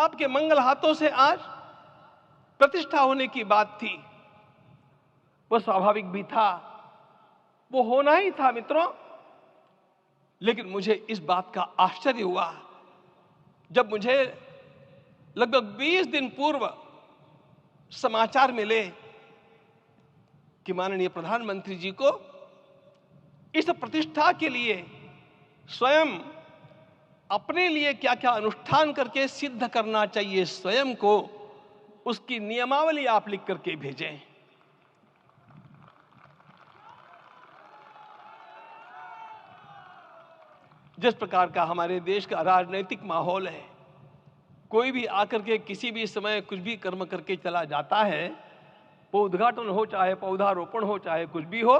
आपके मंगल हाथों से आज प्रतिष्ठा होने की बात थी, वह स्वाभाविक भी था, वो होना ही था मित्रों। लेकिन मुझे इस बात का आश्चर्य हुआ जब मुझे लगभग 20 दिन पूर्व समाचार मिले कि माननीय प्रधानमंत्री जी को इस प्रतिष्ठा के लिए स्वयं अपने लिए क्या क्या अनुष्ठान करके सिद्ध करना चाहिए स्वयं को, उसकी नियमावली आप लिख करके भेजें। जिस प्रकार का हमारे देश का राजनीतिक माहौल है, कोई भी आकर के किसी भी समय कुछ भी कर्म करके चला जाता है, वो उद्घाटन हो चाहे पौधारोपण हो चाहे कुछ भी हो,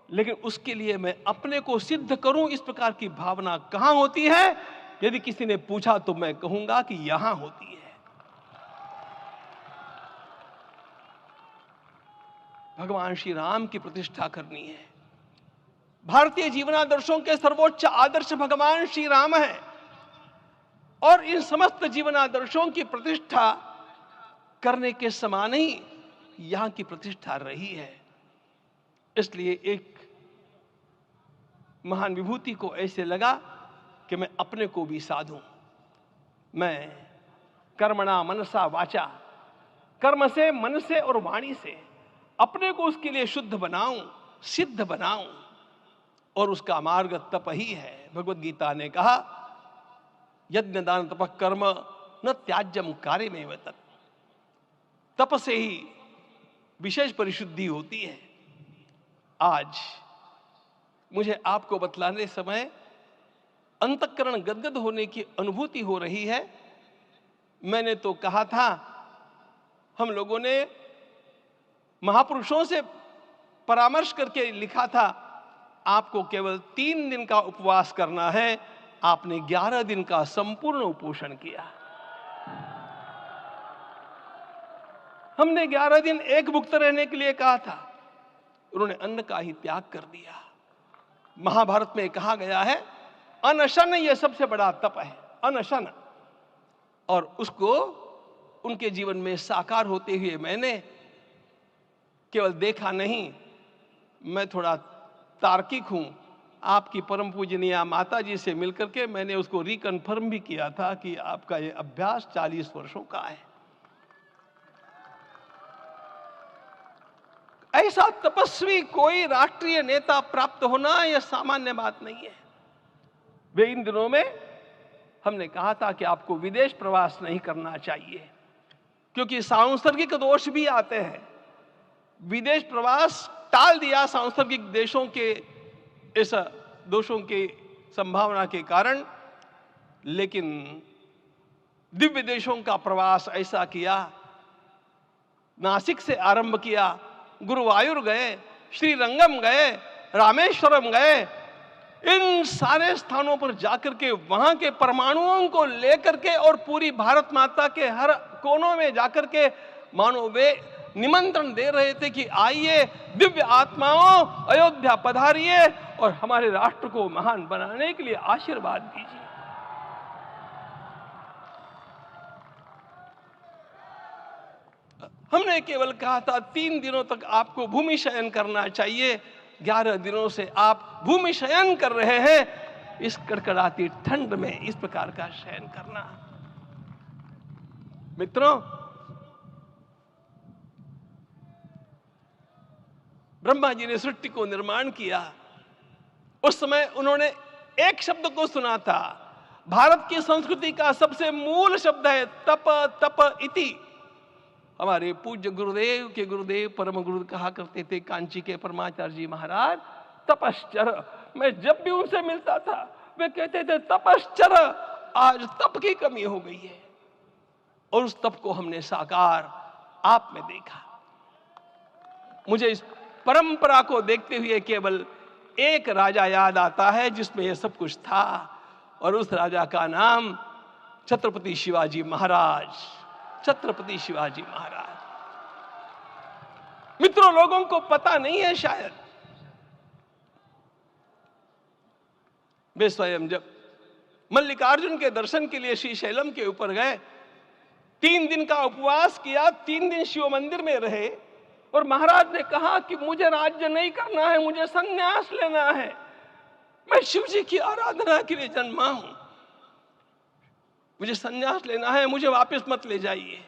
लेकिन उसके लिए मैं अपने को सिद्ध करूं, इस प्रकार की भावना कहां होती है? यदि किसी ने पूछा तो मैं कहूंगा कि यहां होती है। भगवान श्री राम की प्रतिष्ठा करनी है। भारतीय जीवनादर्शों के सर्वोच्च आदर्श भगवान श्री राम है और इन समस्त जीवनादर्शों की प्रतिष्ठा करने के समान ही यहां की प्रतिष्ठा रही है। इसलिए एक महान विभूति को ऐसे लगा कि मैं अपने को भी साधूं। मैं कर्मणा मनसा वाचा, कर्म से, मन से और वाणी से अपने को उसके लिए शुद्ध बनाऊं, सिद्ध बनाऊं, और उसका मार्ग तप ही है। भगवत गीता ने कहा, यज्ञ दान तपः कर्म न त्याज्यम कार्यमेव तत्। तप से ही विशेष परिशुद्धि होती है। आज मुझे आपको बतलाने समय अंतःकरण गदगद होने की अनुभूति हो रही है। मैंने तो कहा था, हम लोगों ने महापुरुषों से परामर्श करके लिखा था, आपको केवल 3 दिन का उपवास करना है। आपने 11 दिन का संपूर्ण उपोषण किया। हमने 11 दिन एक भुक्त रहने के लिए कहा था, उन्होंने अन्न का ही त्याग कर दिया। महाभारत में कहा गया है, अनशन यह सबसे बड़ा तप है, अनशन। और उसको उनके जीवन में साकार होते हुए मैंने केवल देखा नहीं, मैं थोड़ा तार्किक हूं। आपकी परम पूजनीय माता जी से मिलकर के मैंने उसको रिकन्फर्म भी किया था कि आपका यह अभ्यास 40 वर्षों का है। ऐसा तपस्वी कोई राष्ट्रीय नेता प्राप्त होना यह सामान्य बात नहीं है। वे इन दिनों में हमने कहा था कि आपको विदेश प्रवास नहीं करना चाहिए, क्योंकि सांसर्गिक दोष भी आते हैं। विदेश प्रवास टाल दिया सांसर्गिक देशों के इस दोषों की संभावना के कारण, लेकिन दिव्य देशों का प्रवास ऐसा किया। नासिक से आरंभ किया, गुरुवायूर गए, श्रीरंगम गए, रामेश्वरम गए। इन सारे स्थानों पर जाकर के वहां के परमाणुओं को लेकर के और पूरी भारत माता के हर कोनों में जाकर के मानो वे निमंत्रण दे रहे थे कि आइए दिव्य आत्माओं, अयोध्या पधारिए और हमारे राष्ट्र को महान बनाने के लिए आशीर्वाद दीजिए। हमने केवल कहा था 3 दिनों तक आपको भूमि शयन करना चाहिए। 11 दिनों से आप भूमि शयन कर रहे हैं। इस कड़कड़ाती ठंड में इस प्रकार का शयन करना, मित्रों, ब्रह्मा जी ने सृष्टि को निर्माण किया। उस समय उन्होंने एक शब्द को सुना था। भारत की संस्कृति का सबसे मूल शब्द है तप, तप इति। हमारे पूज्य गुरुदेव के गुरुदेव परम गुरु कहा करते थे, कांची के परमाचार्य जी महाराज, तपश्चर। मैं जब भी उनसे मिलता था वे कहते थे तपश्चर। आज तप की कमी हो गई है और उस तप को हमने साकार आप में देखा। मुझे इस परंपरा को देखते हुए केवल एक राजा याद आता है जिसमें यह सब कुछ था, और उस राजा का नाम छत्रपति शिवाजी महाराज। छत्रपति शिवाजी महाराज। मित्रों, लोगों को पता नहीं है शायद, वे स्वयं जब मल्लिकार्जुन के दर्शन के लिए श्रीशैलम के ऊपर गए 3 दिन का उपवास किया, 3 दिन शिव मंदिर में रहे और महाराज ने कहा कि मुझे राज्य नहीं करना है, मुझे संन्यास लेना है, मैं शिव जी की आराधना के लिए जन्मा हूं, मुझे संन्यास लेना है, मुझे वापस मत ले जाइए।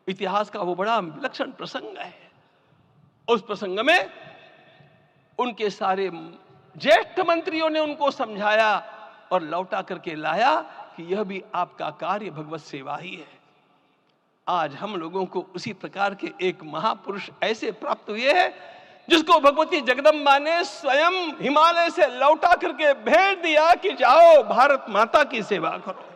इतिहास का वो बड़ा विलक्षण प्रसंग है। उस प्रसंग में उनके सारे ज्येष्ठ मंत्रियों ने उनको समझाया और लौटा करके लाया कि यह भी आपका कार्य भगवत सेवा ही है। आज हम लोगों को उसी प्रकार के एक महापुरुष ऐसे प्राप्त हुए हैं जिसको भगवती जगदम्बा ने स्वयं हिमालय से लौटा करके भेज दिया कि जाओ भारत माता की सेवा करो।